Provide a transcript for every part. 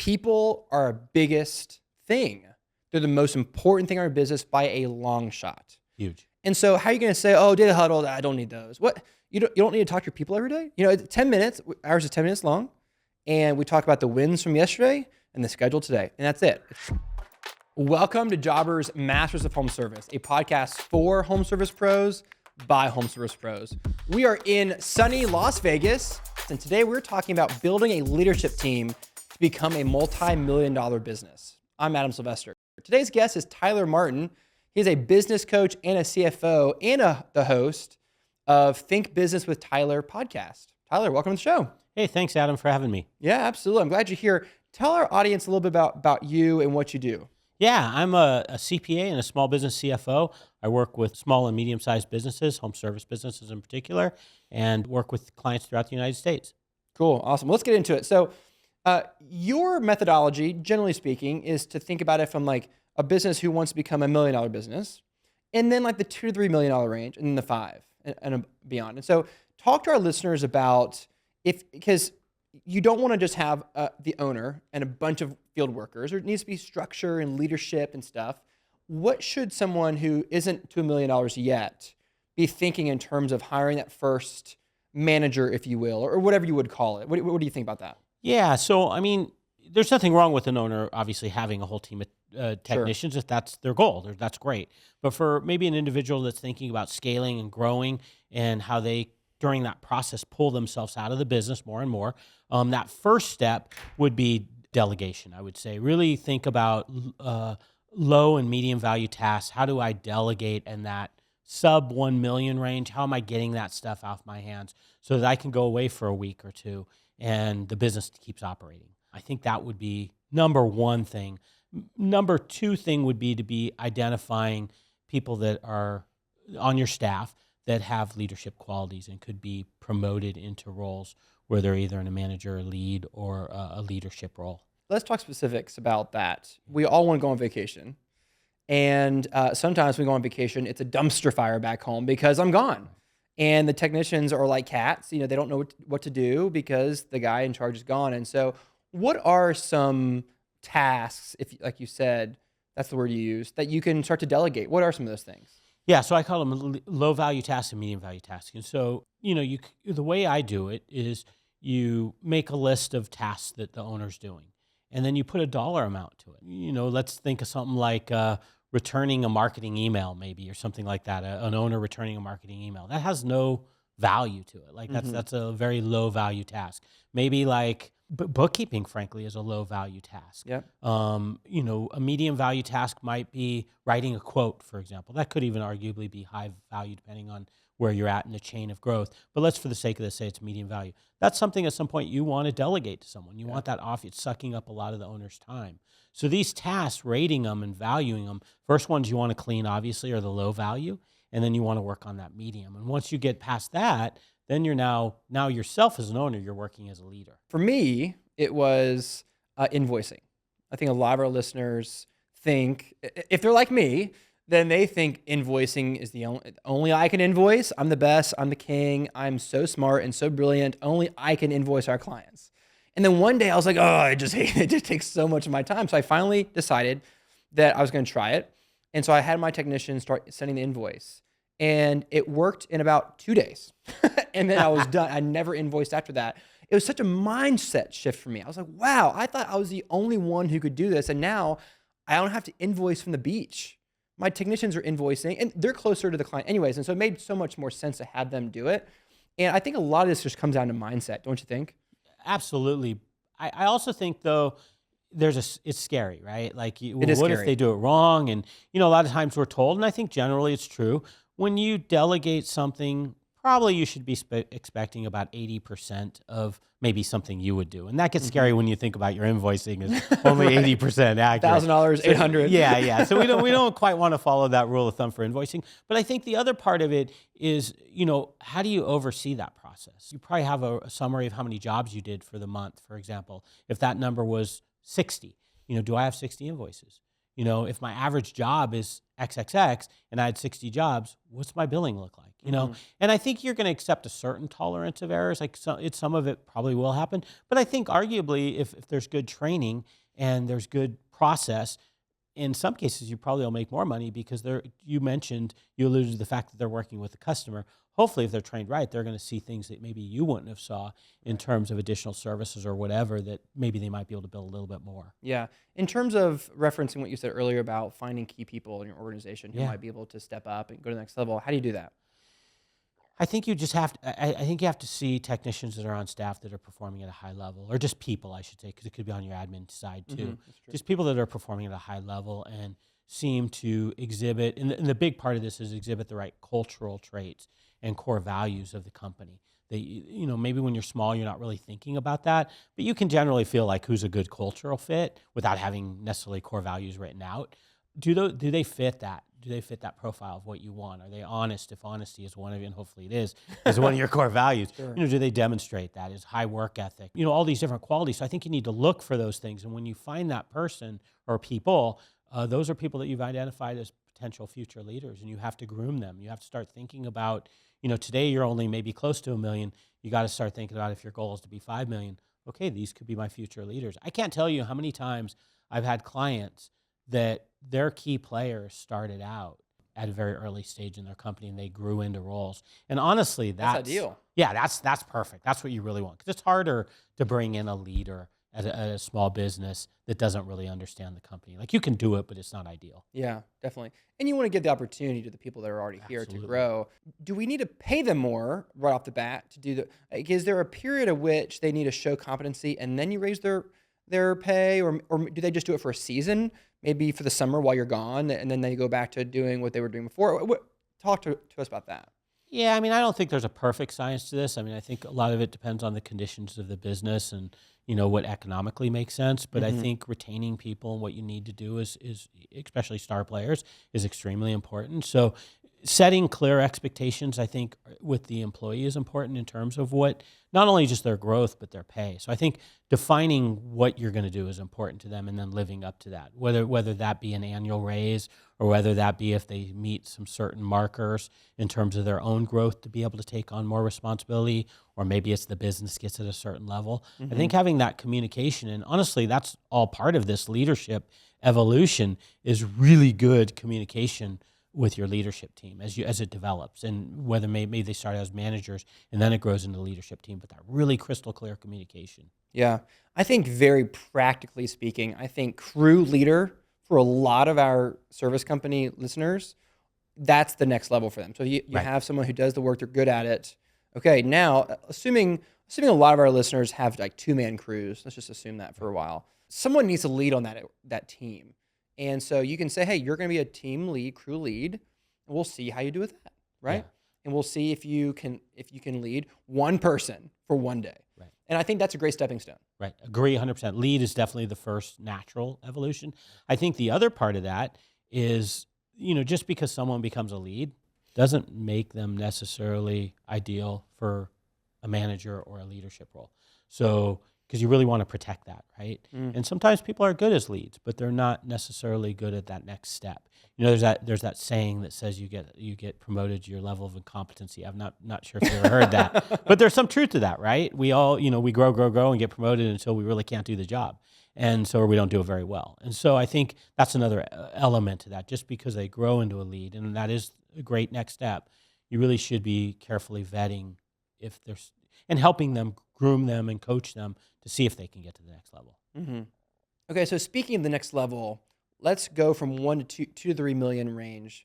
people are our biggest thing. They're the most important thing in our business by a long shot. Huge. And so how are you going to say, oh, data huddle, I don't need those. What? You don't need to talk to your people every day? 10 minutes, ours is 10 minutes long. And we talk about the wins from yesterday and the schedule today. And that's it. Welcome to Jobbers Masters of Home Service, a podcast for home service pros by home service pros. We are in sunny Las Vegas. And today we're talking about building a leadership team to become a multi-million-dollar business. I'm Adam Sylvester. Today's guest is Tyler Martin. He's a business coach and a CFO and the host of Think Business with Tyler podcast. Tyler, welcome to the show. Hey, thanks, Adam, for having me. Yeah, absolutely. I'm glad you're here. Tell our audience a little bit about you and what you do. Yeah, I'm a CPA and a small business CFO. I work with small and medium-sized businesses, home service businesses in particular, and work with clients throughout the United States. Cool. Awesome. Let's get into it. So your methodology, generally speaking, is to think about it from like a business who wants to become $1 million business, and then like the $2 to $3 million range, and then the 5 and beyond. And so talk to our listeners about because you don't want to just have the owner and a bunch of field workers. There needs to be structure and leadership and stuff. What should someone who isn't to $1 million yet be thinking in terms of hiring that first manager, if you will, or whatever you would call it? What do you think about that? Yeah, so I mean, there's nothing wrong with an owner obviously having a whole team of technicians if that's their goal. That's great. But for maybe an individual that's thinking about scaling and growing and how they, during that process, pull themselves out of the business more and more, that first step would be delegation, I would say. Really think about low and medium value tasks. How do I delegate in that sub 1 million range? How am I getting that stuff off my hands so that I can go away for a week or two and the business keeps operating? I think that would be number one thing. Number two thing would be to be identifying people that are on your staff that have leadership qualities and could be promoted into roles where they're either in a manager, a lead, or a leadership role. Let's talk specifics about that. We all want to go on vacation. And sometimes when we go on vacation, it's a dumpster fire back home because I'm gone. And the technicians are like cats. They don't know what to do because the guy in charge is gone. And so what are some tasks, if like you said, that's the word you used, that you can start to delegate? What are some of those things? Yeah, so I call them low value tasks and medium value tasks. And so, the way I do it is you make a list of tasks that the owner's doing, and then you put a dollar amount to it. Let's think of something like returning a marketing email maybe, or something like that, an owner returning a marketing email. That has no value to it. Like that's a very low value task. Maybe like bookkeeping, frankly, is a low value task. Yep. A medium value task might be writing a quote, for example. That could even arguably be high value depending on where you're at in the chain of growth. But let's, for the sake of this, say it's medium value. That's something at some point you want to delegate to someone. You want that off. It's sucking up a lot of the owner's time. So these tasks, rating them and valuing them, first ones you want to clean, obviously, are the low value, and then you want to work on that medium. And once you get past that, then you're now yourself as an owner, you're working as a leader. For me, it was invoicing. I think a lot of our listeners think, if they're like me, then they think invoicing is the only I can invoice. I'm the best. I'm the king. I'm so smart and so brilliant. Only I can invoice our clients. And then one day I was like, oh, I just hate it. It just takes so much of my time. So I finally decided that I was going to try it. And so I had my technician start sending the invoice. And it worked in about 2 days. And then I was done. I never invoiced after that. It was such a mindset shift for me. I was like, wow, I thought I was the only one who could do this. And now I don't have to invoice from the beach. My technicians are invoicing and they're closer to the client anyways. And so it made so much more sense to have them do it. And I think a lot of this just comes down to mindset, don't you think? Absolutely. I also think, though, it's scary, right? Like, what scary. if they do it wrong? And, a lot of times we're told, and I think generally it's true, when you delegate something, probably you should be expecting about 80% of maybe something you would do. And that gets scary when you think about your invoicing is only 80% accurate. $1,000, $800. Yeah. So we don't quite want to follow that rule of thumb for invoicing. But I think the other part of it is, how do you oversee that process? You probably have a summary of how many jobs you did for the month, for example. If that number was 60, do I have 60 invoices? If my average job is XXX and I had 60 jobs, what's my billing look like? And I think you're going to accept a certain tolerance of errors. Like some of it probably will happen, but I think arguably if there's good training and there's good process, in some cases you probably will make more money because you alluded to the fact that they're working with the customer. Hopefully, if they're trained right, they're going to see things that maybe you wouldn't have saw in terms of additional services or whatever that maybe they might be able to build a little bit more. Yeah. In terms of referencing what you said earlier about finding key people in your organization who might be able to step up and go to the next level, how do you do that? I think you just have to. I think you have to see technicians that are on staff that are performing at a high level, or just people, I should say, because it could be on your admin side too. Just people that are performing at a high level and seem to exhibit. And the big part of this is exhibit the right cultural traits and core values of the company. Maybe when you're small, you're not really thinking about that, but you can generally feel like who's a good cultural fit without having necessarily core values written out. Do they fit that? Do they fit that profile of what you want? Are they honest? If honesty is one of you, and hopefully it is one of your core values. Sure. Do they demonstrate that? Is high work ethic? All these different qualities. So I think you need to look for those things. And when you find that person or people, those are people that you've identified as potential future leaders, and you have to groom them. You have to start thinking about, today you're only maybe close to $1 million. You got to start thinking about if your goal is to be 5 million. Okay, these could be my future leaders. I can't tell you how many times I've had clients that their key players started out at a very early stage in their company and they grew into roles. And honestly, that's ideal. Yeah, that's perfect. That's what you really want. Because it's harder to bring in a leader at a small business that doesn't really understand the company. Like, you can do it, but it's not ideal. Yeah, definitely. And you want to give the opportunity to the people that are already here to grow. Do we need to pay them more right off the bat to do is there a period at which they need to show competency and then you raise their pay, or do they just do it for a season, maybe for the summer while you're gone, and then they go back to doing what they were doing before? Talk to us about that. Yeah, I don't think there's a perfect science to this. I think a lot of it depends on the conditions of the business and, what economically makes sense. But I think retaining people and what you need to do is especially star players, is extremely important. So setting clear expectations, I think, with the employee is important in terms of what, not only just their growth, but their pay. So I think defining what you're going to do is important to them and then living up to that, whether that be an annual raise or whether that be if they meet some certain markers in terms of their own growth to be able to take on more responsibility, or maybe it's the business gets at a certain level. I think having that communication, and honestly, that's all part of this leadership evolution, is really good communication with your leadership team as it develops, and whether maybe they start as managers and then it grows into the leadership team, but that really crystal clear communication. Yeah. I think very practically speaking, I think crew leader for a lot of our service company listeners, that's the next level for them. So you have someone who does the work, they're good at it. Okay, now assuming a lot of our listeners have like 2-man crews, let's just assume that for a while. Someone needs to lead on that team. And so you can say, hey, you're going to be a team lead, crew lead, and we'll see how you do with that, right? Yeah. And we'll see if you can lead one person for one day. Right. And I think that's a great stepping stone. Right. Agree 100%. Lead is definitely the first natural evolution. I think the other part of that is, just because someone becomes a lead doesn't make them necessarily ideal for a manager or a leadership role. So, because you really want to protect that, right? And sometimes people are good as leads, but they're not necessarily good at that next step. There's that saying that says you get promoted to your level of incompetency. I'm not sure if you ever heard that, but there's some truth to that, right? We all, we grow and get promoted until we really can't do the job, and so we don't do it very well. And so I think that's another element to that. Just because they grow into a lead, and that is a great next step, you really should be carefully vetting if there's, and helping them, groom them, and coach them to see if they can get to the next level. Mm-hmm. Okay, so speaking of the next level, let's go from 1 to 2 to 3 million range.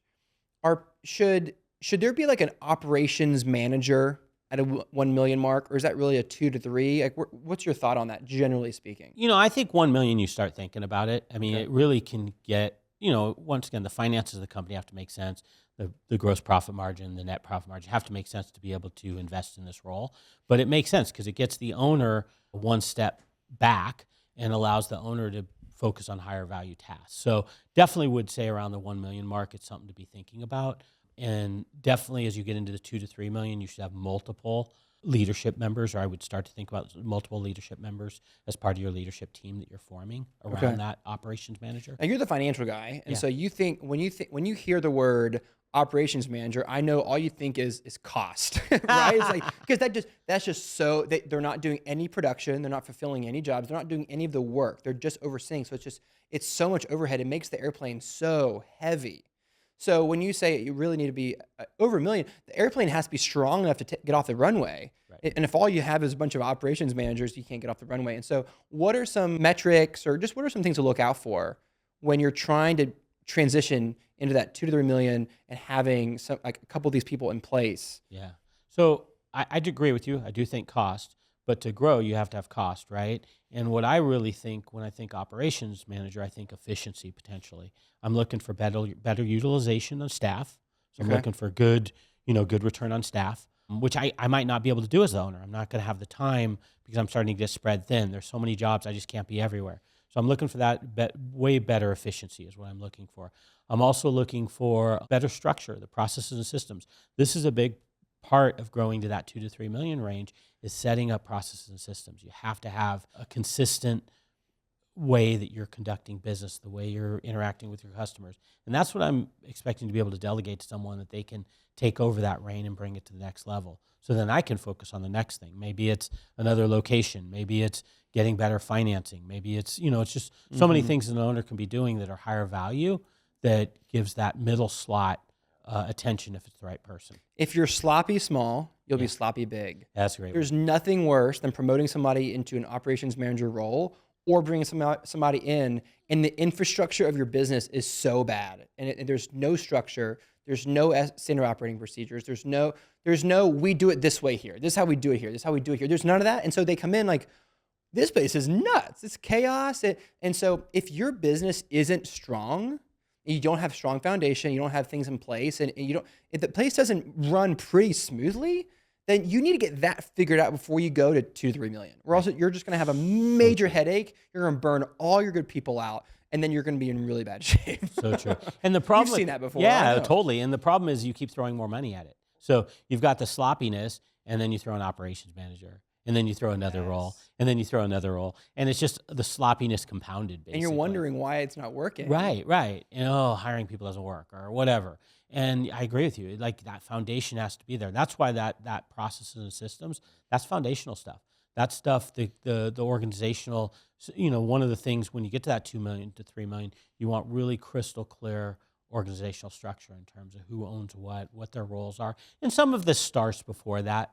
Should there be like an operations manager at a 1 million mark, or is that really a 2 to 3? Like, what's your thought on that, generally speaking? I think 1 million, you start thinking about it. It really can get, once again, the finances of the company have to make sense. The gross profit margin, the net profit margin have to make sense to be able to invest in this role. But it makes sense because it gets the owner one step back and allows the owner to focus on higher value tasks. So definitely would say around the 1 million mark, it's something to be thinking about. And definitely as you get into the 2 to 3 million, you should have multiple leadership members, or I would start to think about multiple leadership members as part of your leadership team that you're forming around that operations manager. And you're the financial guy, and Yeah. so you think when you hear the word operations manager, I know all you think is cost, right? It's like because that's just so they're not doing any production, they're not fulfilling any jobs, they're not doing any of the work, they're just overseeing. So it's so much overhead. It makes the airplane so heavy. So when you say you really need to be over $1 million, the airplane has to be strong enough to get off the runway. Right. And if all you have is a bunch of operations managers, you can't get off the runway. And so what are some metrics or just what are some things to look out for when you're trying to transition into that 2 to 3 million and having some like a couple of these people in place? Yeah. So I'd agree with you. I do think cost, but to grow, you have to have cost, right? And what I really think when I think operations manager, I think efficiency potentially. I'm looking for better utilization of staff. So I'm looking for good return on staff, which I might not be able to do as the owner. I'm not going to have the time because I'm starting to get spread thin. There's so many jobs, I just can't be everywhere. So I'm looking for that way better efficiency is what I'm looking for. I'm also looking for better structure, the processes and systems. This is a big part of growing to that 2 to 3 million range is setting up processes and systems. You have to have a consistent way that you're conducting business, the way you're interacting with your customers. And that's what I'm expecting to be able to delegate to someone that they can take over that reign and bring it to the next level. So then I can focus on the next thing. Maybe it's another location. Maybe it's getting better financing. Maybe it's, it's just so many things an owner can be doing that are higher value that gives that middle slot attention if it's the right person. If you're sloppy small, you'll be sloppy big. That's great. There's nothing worse than promoting somebody into an operations manager role or bringing somebody in, and the infrastructure of your business is so bad, and there's no structure, there's no standard operating procedures, there's no we do it this way here, this is how we do it here, this is how we do it here. There's none of that, and so they come in like, this place is nuts, it's chaos, and so if your business isn't strong, you don't have strong foundation, you don't have things in place, and if the place doesn't run pretty smoothly, then you need to get that figured out before you go to 2 to 3 million. Or else you're just going to have a major headache. You're going to burn all your good people out, and then you're going to be in really bad shape. So true. And the problem, You've seen that before. Yeah, totally. And the problem is you keep throwing more money at it. So you've got the sloppiness, and then you throw an operations manager, and then you throw another role, and then you throw another role, and it's just the sloppiness compounded, basically. And you're wondering why it's not working. Right. And hiring people doesn't work or whatever. And I agree with you. Like that foundation has to be there. That's why that processes and systems, that's foundational stuff. That stuff, the organizational, one of the things when you get to that 2 million to 3 million, you want really crystal clear organizational structure in terms of who owns what their roles are. And some of this starts before that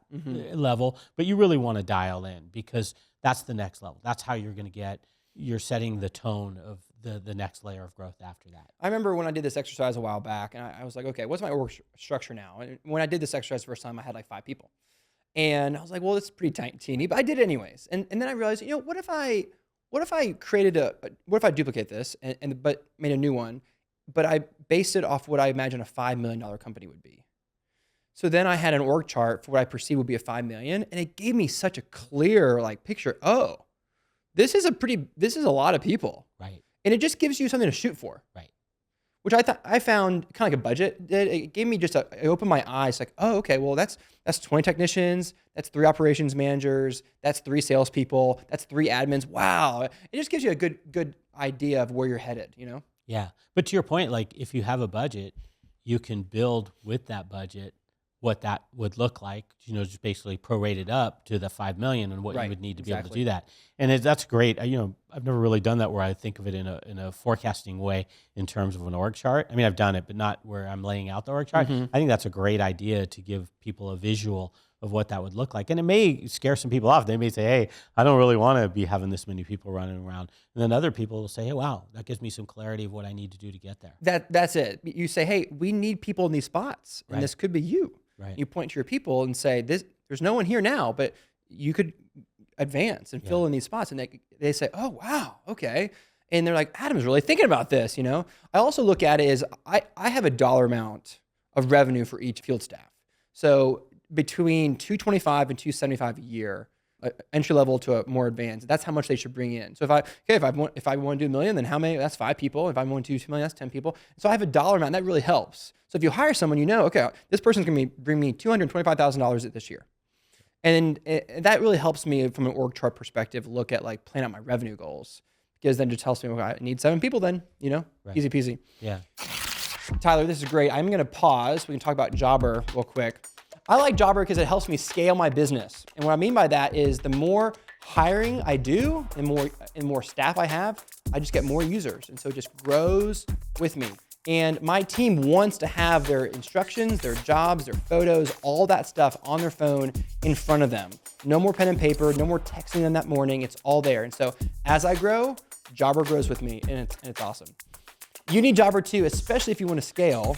level, but you really want to dial in because that's the next level. That's how you're setting the tone of the next layer of growth after that. I remember when I did this exercise a while back, and I was like, okay, what's my org structure now? And when I did this exercise the first time, I had like 5 people. And I was like, well, it's pretty teeny, but I did it anyways. And then I realized, what if I duplicate this but made a new one, but I based it off what I imagine a $5 million company would be. So then I had an org chart for what I perceived would be a 5 million, and it gave me such a clear picture. Oh, this is a lot of people. Right. And it just gives you something to shoot for. Right. Which I found kind of like a budget. It gave me it opened my eyes like, oh, okay, well that's 20 technicians, that's 3 operations managers, that's 3 salespeople, that's 3 admins. Wow. It just gives you a good idea of where you're headed, Yeah. But to your point, like if you have a budget, you can build with that budget what that would look like, just basically prorated up to the 5 million and what you would need to be able to do that. And that's great. I've never really done that where I think of it in a forecasting way in terms of an org chart. I mean, I've done it, but not where I'm laying out the org chart. I think that's a great idea to give people a visual of what that would look like. And it may scare some people off. They may say, hey, I don't really want to be having this many people running around. And then other people will say, hey, wow, that gives me some clarity of what I need to do to get there. That's it. You say, hey, we need people in these spots, and this could be you. Right. You point to your people and say, there's no one here now, but you could advance and fill in these spots. And they say, oh, wow, okay. And they're like, Adam's really thinking about this, I also look at it as I have a dollar amount of revenue for each field staff. So between $225 and $275 a year, entry level to a more advanced, that's how much they should bring in. So if I want to do $1 million, then how many? That's 5 people. If I want to do $2 million, that's 10 people. So I have a dollar amount, and that really helps. So if you hire someone, okay, this person's going to bring me $225,000 this year. that really helps me from an org chart perspective look at like plan out my revenue goals, because then it just tells me, okay, I need 7 people then, Right. easy peasy. Yeah. Tyler, this is great. I'm going to pause. We can talk about Jobber real quick. I like Jobber because it helps me scale my business. And what I mean by that is the more hiring I do and more staff I have, I just get more users. And so it just grows with me. And my team wants to have their instructions, their jobs, their photos, all that stuff on their phone in front of them. No more pen and paper, no more texting them that morning. It's all there. And so as I grow, Jobber grows with me, and it's awesome. You need Jobber too, especially if you want to scale.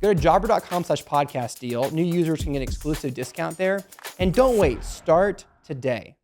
Go to jobber.com/podcast deal. New users can get an exclusive discount there. And don't wait, start today.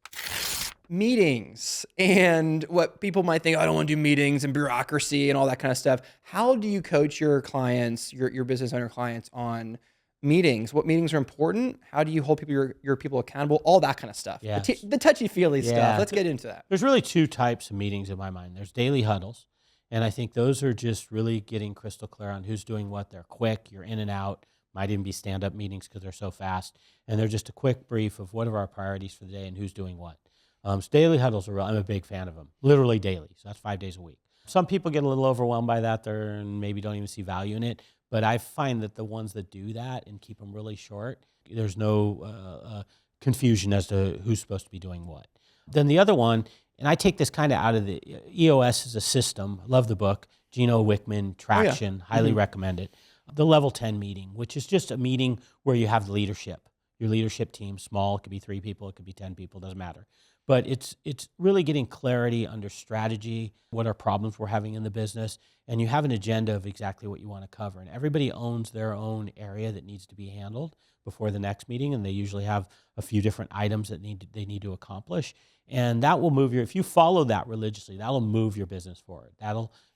Meetings and what people might think, oh, I don't want to do meetings and bureaucracy and all that kind of stuff. How do you coach your clients, your business owner clients on meetings? What meetings are important? How do you hold your people accountable? All that kind of stuff. Yeah. The touchy-feely stuff. Let's get into that. There's really 2 types of meetings in my mind. There's daily huddles. And I think those are just really getting crystal clear on who's doing what. They're quick, you're in and out. Might even be stand-up meetings because they're so fast. And they're just a quick brief of what are our priorities for the day and who's doing what. So daily huddles are real. I'm a big fan of them, literally daily. So that's 5 days a week. Some people get a little overwhelmed by that and maybe don't even see value in it. But I find that the ones that do that and keep them really short, there's no confusion as to who's supposed to be doing what. Then the other one, and I take this kind of out of the EOS as a system. Love the book, Gino Wickman, Traction, highly recommend it. The level 10 meeting, which is just a meeting where you have the leadership, your leadership team, small, it could be 3 people, it could be 10 people, doesn't matter. But it's really getting clarity under strategy, what are problems we're having in the business, and you have an agenda of exactly what you want to cover. And everybody owns their own area that needs to be handled before the next meeting, and they usually have a few different items that they need to accomplish. And that will move if you follow that religiously, that'll move your business forward.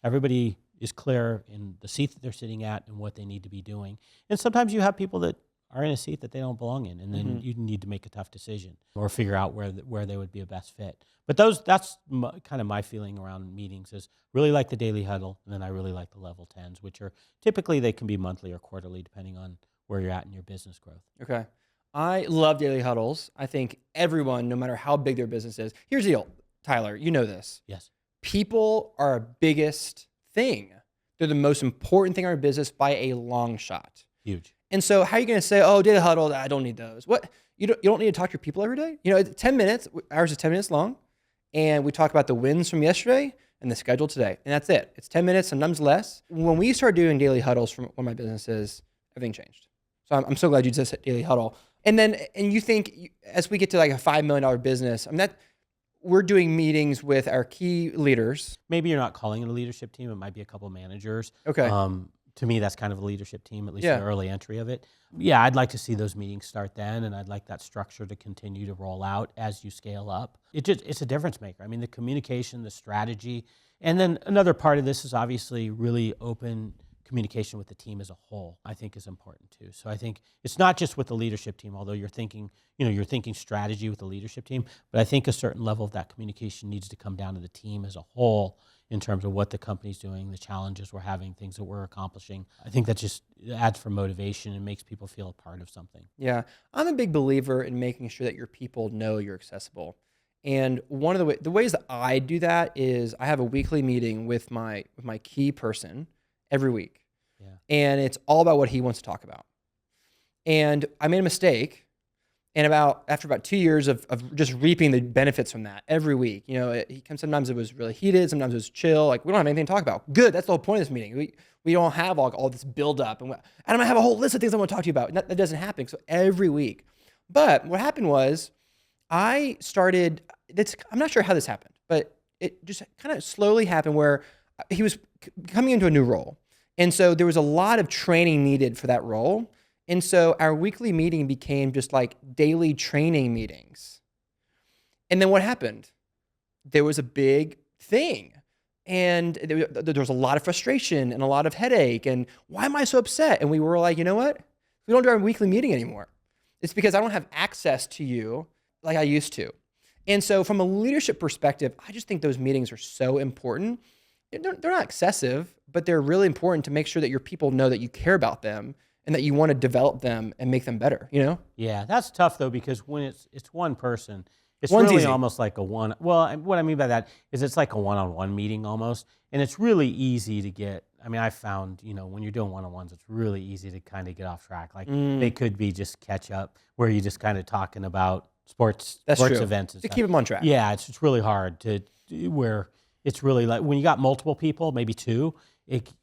Everybody is clear in the seat that they're sitting at and what they need to be doing. And sometimes you have people that are in a seat that they don't belong in, and then you need to make a tough decision or figure out where they would be a best fit. But that's kind of my feeling around meetings is really like the daily huddle, and then I really like the level 10s, which are typically they can be monthly or quarterly depending on where you're at in your business growth. Okay. I love daily huddles. I think everyone, no matter how big their business is, here's the deal, Tyler, you know this. Yes. People are our biggest thing. They're the most important thing in our business by a long shot. Huge. And so how are you going to say, oh, daily huddle, I don't need those? What? You don't need to talk to your people every day? It's 10 minutes. Ours is 10 minutes long. And we talk about the wins from yesterday and the schedule today. And that's it. It's 10 minutes, sometimes less. When we started doing daily huddles from one of my businesses, everything changed. So I'm so glad you just said daily huddle. And you think as we get to like a $5 million business, we're doing meetings with our key leaders. Maybe you're not calling it a leadership team. It might be a couple of managers. Okay. To me, that's kind of a leadership team, at least the early entry of it. Yeah, I'd like to see those meetings start then, and I'd like that structure to continue to roll out as you scale up. It's a difference maker. I mean, the communication, the strategy, and then another part of this is obviously really open communication with the team as a whole, I think is important too. So I think it's not just with the leadership team, although you're thinking strategy with the leadership team, but I think a certain level of that communication needs to come down to the team as a whole in terms of what the company's doing, the challenges we're having, things that we're accomplishing. I think that just adds for motivation and makes people feel a part of something. Yeah, I'm a big believer in making sure that your people know you're accessible. And one of the ways that I do that is I have a weekly meeting with my key person every week. Yeah. And it's all about what he wants to talk about. And I made a mistake. And after about 2 years of just reaping the benefits from that every week, sometimes it was really heated, sometimes it was chill. Like, we don't have anything to talk about. Good, that's the whole point of this meeting. We don't have all this buildup. And I have a whole list of things I want to talk to you about. That doesn't happen. So every week. But what happened was I'm not sure how this happened, but it just kind of slowly happened where he was coming into a new role. And so there was a lot of training needed for that role. And so our weekly meeting became just like daily training meetings. And then what happened? There was a big thing. And there was a lot of frustration and a lot of headache. And why am I so upset? And we were like, you know what? We don't do our weekly meeting anymore. It's because I don't have access to you like I used to. And so from a leadership perspective, I just think those meetings are so important. They're not excessive, but they're really important to make sure that your people know that you care about them and that you want to develop them and make them better, you know? Yeah, that's tough though, because when it's one person, it's One's really easy. almost like a one. Well, what I mean by that is it's like a one-on-one meeting almost, and it's really easy to get. I mean, I found when you're doing one-on-ones, it's really easy to kind of get off track. Like they could be just catch up, where you're just kind of talking about sports That's true. events and To stuff. keep them on track. Yeah, it's really hard to where it's really like when you got multiple people, maybe two.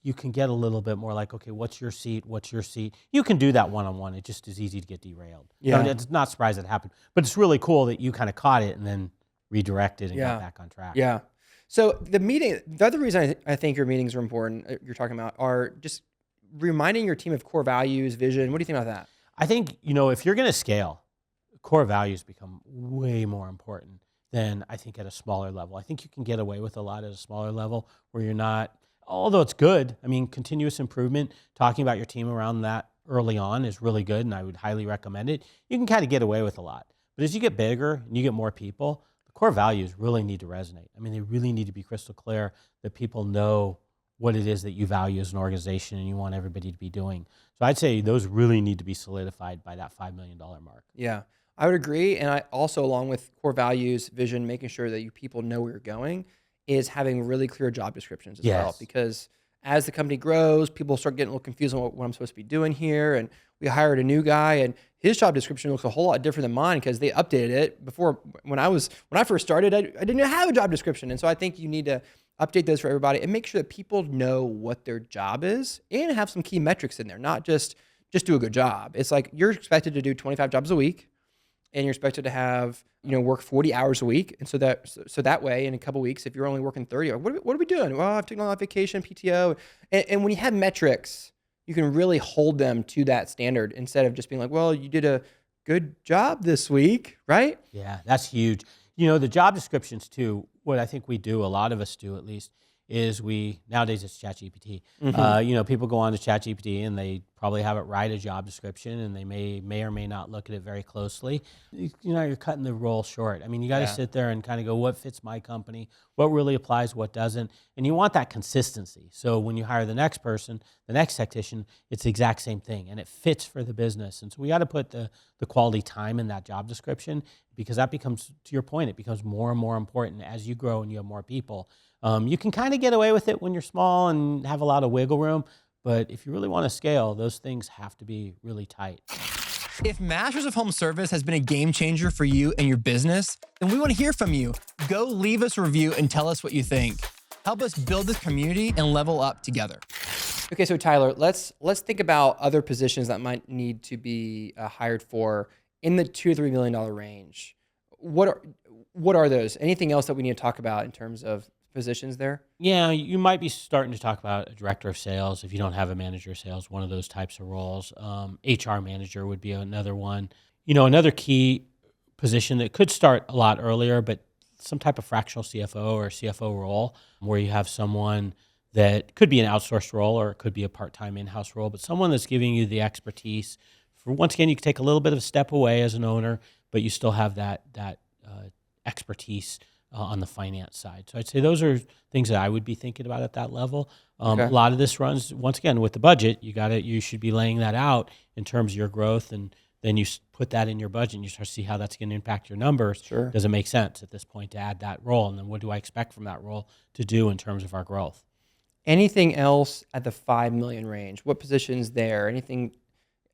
You can get a little bit more like, okay, what's your seat? What's your seat? You can do that one-on-one. It just is easy to get derailed. Yeah. It's not surprised it happened, but it's really cool that you kind of caught it and then redirected and Yeah. got back on track. Yeah. So the other reason I think your meetings are important, you're talking about, are just reminding your team of core values, vision. What do you think about that? I think, if you're going to scale, core values become way more important than I think at a smaller level. I think you can get away with a lot at a smaller level where you're not, although it's good. I mean, continuous improvement, talking about your team around that early on is really good, and I would highly recommend it. You can kind of get away with a lot. But as you get bigger and you get more people, the core values really need to resonate. I mean, they really need to be crystal clear that people know what it is that you value as an organization and you want everybody to be doing. So I'd say those really need to be solidified by that $5 million mark. Yeah, I would agree. And I also, along with core values, vision, making sure that you people know where you're going, is having really clear job descriptions as well. Yes. Because as the company grows, people start getting a little confused on what I'm supposed to be doing here. And we hired a new guy, and his job description looks a whole lot different than mine because they updated it before. When I first started, I didn't have a job description. And so I think you need to update those for everybody and make sure that people know what their job is and have some key metrics in there, not just do a good job. It's like you're expected to do 25 jobs a week, and you're expected to have, work 40 hours a week. And so that way, in a couple of weeks, if you're only working 30, what are we doing? Well, I've taken a lot of vacation, PTO. And when you have metrics, you can really hold them to that standard instead of just being like, well, you did a good job this week, right? Yeah, that's huge. The job descriptions too, what I think we do, a lot of us do at least, is nowadays it's ChatGPT. People go on to ChatGPT and they probably have it write a job description, and they may or may not look at it very closely. You're cutting the role short. I mean, you got to sit there and kind of go, what fits my company? What really applies? What doesn't? And you want that consistency. So when you hire the next person, the next technician, it's the exact same thing, and it fits for the business. And so we got to put the quality time in that job description, because that becomes, to your point, it becomes more and more important as you grow and you have more people. You can kind of get away with it when you're small and have a lot of wiggle room, but if you really want to scale, those things have to be really tight. If Masters of Home Service has been a game changer for you and your business, then we want to hear from you. Go leave us a review and tell us what you think. Help us build this community and level up together. Okay, so Tyler, let's think about other positions that might need to be hired for in the $2 to $3 million range. What are those? Anything else that we need to talk about in terms of positions there? Yeah, you might be starting to talk about a director of sales if you don't have a manager of sales, one of those types of roles. HR manager would be another one. Another key position that could start a lot earlier, but some type of fractional CFO or CFO role where you have someone that could be an outsourced role or it could be a part-time in-house role, but someone that's giving you the expertise. Once again, you can take a little bit of a step away as an owner, but you still have that expertise on the finance side. So I'd say those are things that I would be thinking about at that level. Okay. A lot of this runs, once again, with the budget. You should be laying that out in terms of your growth, and then you put that in your budget and you start to see how that's going to impact your numbers. Sure. Does it make sense at this point to add that role? And then what do I expect from that role to do in terms of our growth? Anything else at the 5 million range? What positions there? Anything?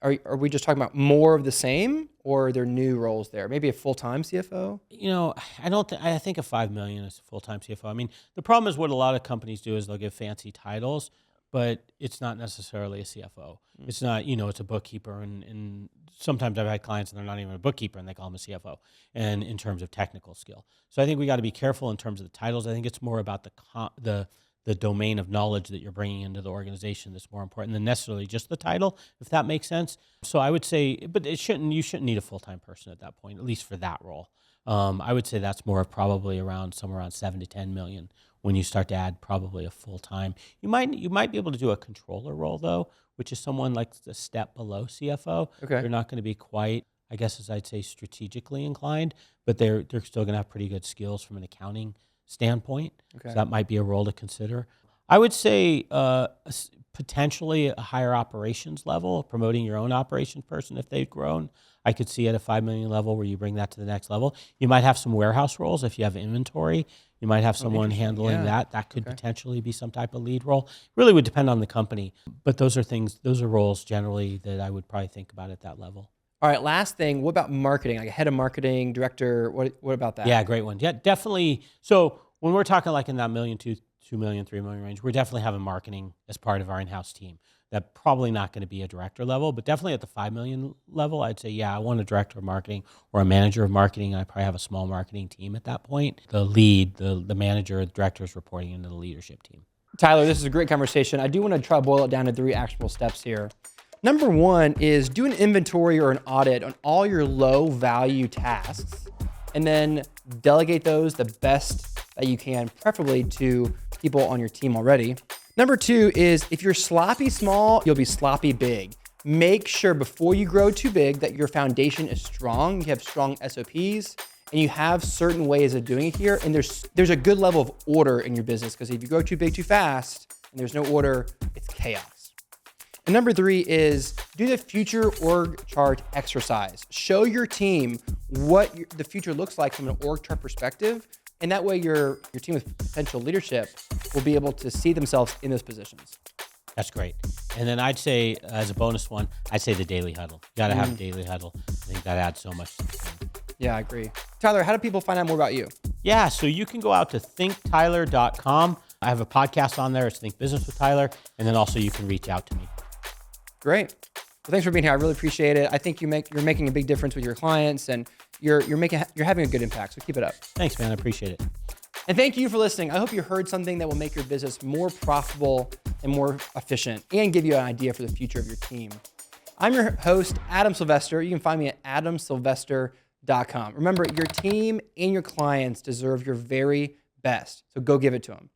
Are we just talking about more of the same, or are there new roles there? Maybe a full-time CFO? I think a 5 million is a full-time CFO. I mean, the problem is what a lot of companies do is they'll give fancy titles, but it's not necessarily a CFO. It's not, it's a bookkeeper, and sometimes I've had clients and they're not even a bookkeeper and they call them a CFO, and in terms of technical skill. So I think we got to be careful in terms of the titles. I think it's more about the domain of knowledge that you're bringing into the organization that's more important than necessarily just the title, if that makes sense. So I would say, but you shouldn't need a full-time person at that point, at least for that role. I would say that's more of probably somewhere around 7 to 10 million when you start to add probably a full-time. You might be able to do a controller role though, which is someone like a step below CFO. Okay. They're not going to be quite, I guess as I'd say, strategically inclined, but they're still going to have pretty good skills from an accounting standpoint. Okay. So that might be a role to consider. I would say potentially a higher operations level, promoting your own operations person if they've grown. I could see at a 5 million level where you bring that to the next level. You might have some warehouse roles if you have inventory. You might have someone handling that. That could potentially be some type of lead role. Really would depend on the company. But those are roles generally that I would probably think about at that level. All right, last thing. What about marketing? Like a head of marketing, director? What about that? Yeah, great one. Yeah, definitely. So when we're talking like in that $1 million, $2 million, $3 million range, we're definitely having marketing as part of our in-house team. That's probably not going to be a director level, but definitely at the 5 million level, I'd say, yeah, I want a director of marketing or a manager of marketing. I probably have a small marketing team at that point. The lead, the manager, the director is reporting into the leadership team. Tyler, this is a great conversation. I do want to try to boil it down to 3 actionable steps here. Number 1 is do an inventory or an audit on all your low value tasks, and then delegate those the best that you can, preferably to people on your team already. Number 2 is if you're sloppy small, you'll be sloppy big. Make sure before you grow too big that your foundation is strong, you have strong SOPs, and you have certain ways of doing it here. And there's a good level of order in your business, because if you grow too big too fast and there's no order, it's chaos. And number 3 is do the future org chart exercise. Show your team what the future looks like from an org chart perspective. And that way your team with potential leadership will be able to see themselves in those positions. That's great. And then I'd say, as a bonus one, I'd say the daily huddle. You got to have a daily huddle. I think that adds so much to the thing. Yeah, I agree. Tyler, how do people find out more about you? Yeah, so you can go out to thinktyler.com. I have a podcast on there. It's Think Business with Tyler. And then also you can reach out to me. Great. Well, thanks for being here. I really appreciate it. I think you're making a big difference with your clients, and you're having a good impact. So keep it up. Thanks, man. I appreciate it. And thank you for listening. I hope you heard something that will make your business more profitable and more efficient, and give you an idea for the future of your team. I'm your host, Adam Sylvester. You can find me at adamsylvester.com. Remember, your team and your clients deserve your very best, so go give it to them.